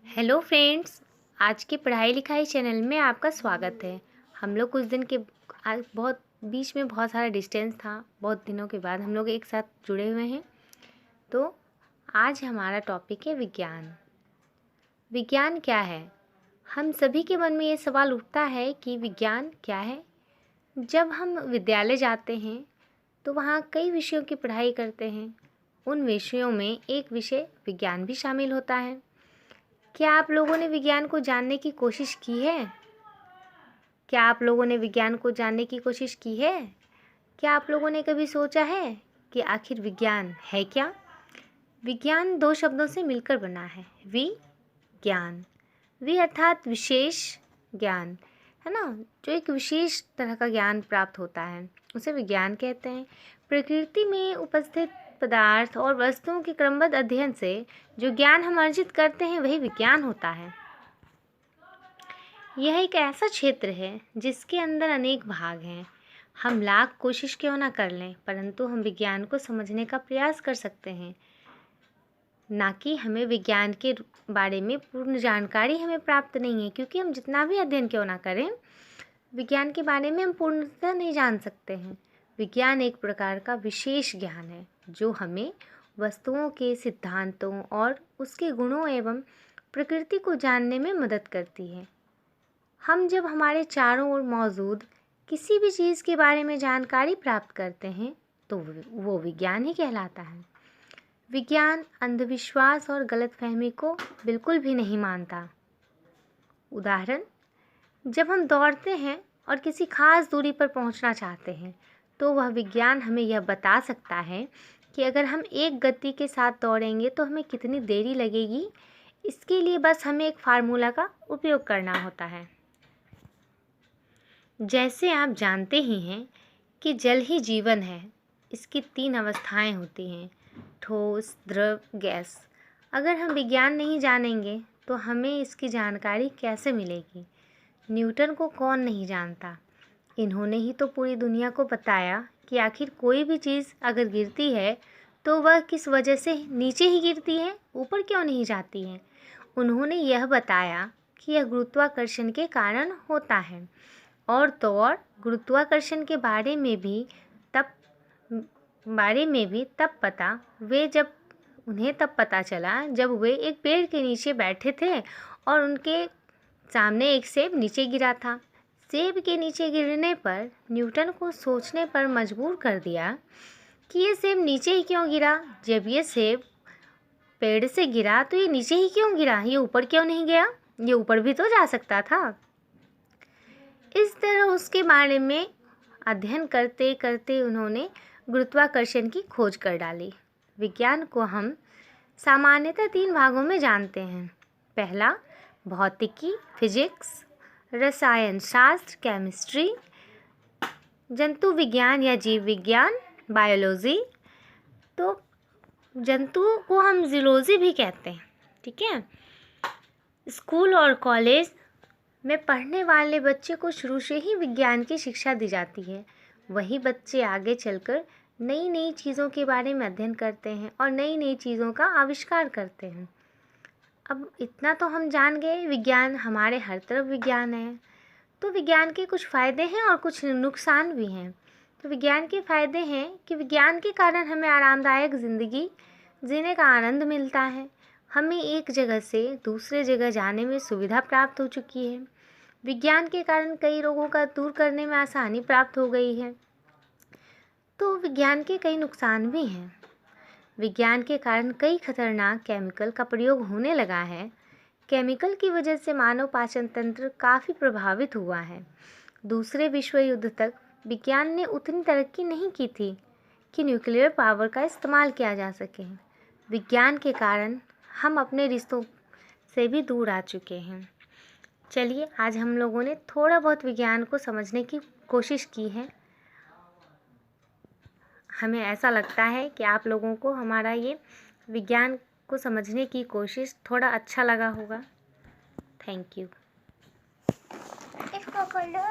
Hello friends, आज के पढ़ाई लिखाई चैनल में आपका स्वागत है। हम लोग कुछ दिन के आज बहुत बीच में बहुत सारा डिस्टेंस था, बहुत दिनों के बाद हम लोग एक साथ जुड़े हुए हैं। तो आज हमारा टॉपिक है विज्ञान। विज्ञान क्या है? हम सभी के मन में ये सवाल उठता है कि विज्ञान क्या है। जब हम विद्यालय जाते हैं तो वहाँ कई विषयों की पढ़ाई करते हैं। उन विषयों में एक विषय विज्ञान भी शामिल होता है। क्या आप लोगों ने विज्ञान को जानने की कोशिश की है? क्या आप लोगों ने विज्ञान को जानने की कोशिश की है? क्या आप लोगों ने कभी सोचा है कि आखिर विज्ञान है क्या? विज्ञान दो शब्दों से मिलकर बना है, विज्ञान। वि अर्थात विशेष ज्ञान, है ना, जो एक विशेष तरह का ज्ञान प्राप्त होता है उसे विज्ञान कहते हैं। प्रकृति में उपस्थित पदार्थ और वस्तुओं के क्रमबद्ध अध्ययन से जो ज्ञान हम अर्जित करते हैं वही विज्ञान होता है। यह एक ऐसा क्षेत्र है जिसके अंदर अनेक भाग हैं। हम लाख कोशिश क्यों ना कर लें, परंतु हम विज्ञान को समझने का प्रयास कर सकते हैं। ना कि हमें विज्ञान के बारे में पूर्ण जानकारी हमें प्राप्त नहीं है, क्योंकि हम जितना भी अध्ययन क्यों ना करें, विज्ञान के बारे में हम पूर्णतः नहीं जान सकते हैं। विज्ञान एक प्रकार का विशेष ज्ञान है जो हमें वस्तुओं के सिद्धांतों और उसके गुणों एवं प्रकृति को जानने में मदद करती है। हम जब हमारे चारों ओर मौजूद किसी भी चीज़ के बारे में जानकारी प्राप्त करते हैं तो वो विज्ञान ही कहलाता है। विज्ञान अंधविश्वास और गलतफहमी को बिल्कुल भी नहीं मानता। उदाहरण, जब हम दौड़ते हैं और किसी खास दूरी पर पहुंचना चाहते हैं तो वह विज्ञान हमें यह बता सकता है कि अगर हम एक गति के साथ दौड़ेंगे तो हमें कितनी देरी लगेगी। इसके लिए बस हमें एक फार्मूला का उपयोग करना होता है। जैसे आप जानते ही हैं कि जल ही जीवन है। इसकी 3 अवस्थाएं होती हैं, ठोस, द्रव, गैस। अगर हम विज्ञान नहीं जानेंगे तो हमें इसकी जानकारी कैसे मिलेगी? न्यूटन को कौन नहीं जानता? इन्होंने ही तो पूरी दुनिया को बताया कि आखिर कोई भी चीज़ अगर गिरती है तो वह किस वजह से नीचे ही गिरती है, ऊपर क्यों नहीं जाती है। उन्होंने यह बताया कि यह गुरुत्वाकर्षण के कारण होता है। और तो और गुरुत्वाकर्षण के बारे में भी तब पता चला जब वे एक पेड़ के नीचे बैठे थे और उनके सामने एक सेब नीचे गिरा था। सेब के नीचे गिरने पर न्यूटन को सोचने पर मजबूर कर दिया कि ये सेब नीचे ही क्यों गिरा। जब ये सेब पेड़ से गिरा तो ये नीचे ही क्यों गिरा, ये ऊपर क्यों नहीं गया? ये ऊपर भी तो जा सकता था। इस तरह उसके बारे में अध्ययन करते करते उन्होंने गुरुत्वाकर्षण की खोज कर डाली। विज्ञान को हम सामान्यतः 3 भागों में जानते हैं। पहला भौतिकी, फिजिक्स, रसायन शास्त्र, केमिस्ट्री, जंतु विज्ञान या जीव विज्ञान, बायोलॉजी। तो जंतु को हम जूलॉजी भी कहते हैं, ठीक है। स्कूल और कॉलेज में पढ़ने वाले बच्चे को शुरू से ही विज्ञान की शिक्षा दी जाती है। वही बच्चे आगे चलकर नई नई चीज़ों के बारे में अध्ययन करते हैं और नई नई चीज़ों का आविष्कार करते हैं। अब इतना तो हम जान गए, विज्ञान हमारे हर तरफ विज्ञान है। तो विज्ञान के कुछ फ़ायदे हैं और कुछ नुकसान भी हैं। तो विज्ञान के फ़ायदे हैं कि विज्ञान के कारण हमें आरामदायक ज़िंदगी जीने का आनंद मिलता है। हमें एक जगह से दूसरे जगह जाने में सुविधा प्राप्त हो चुकी है। विज्ञान के कारण कई रोगों का दूर करने में आसानी प्राप्त हो गई है। तो विज्ञान के कई नुकसान भी हैं। विज्ञान के कारण कई खतरनाक केमिकल का प्रयोग होने लगा है। केमिकल की वजह से मानव पाचन तंत्र काफ़ी प्रभावित हुआ है। दूसरे विश्व युद्ध तक विज्ञान ने उतनी तरक्की नहीं की थी कि न्यूक्लियर पावर का इस्तेमाल किया जा सके। विज्ञान के कारण हम अपने रिश्तों से भी दूर आ चुके हैं। चलिए, आज हम लोगों ने थोड़ा बहुत विज्ञान को समझने की कोशिश की है। हमें ऐसा लगता है कि आप लोगों को हमारा ये विज्ञान को समझने की कोशिश थोड़ा अच्छा लगा होगा। Thank you. इसको खोलो।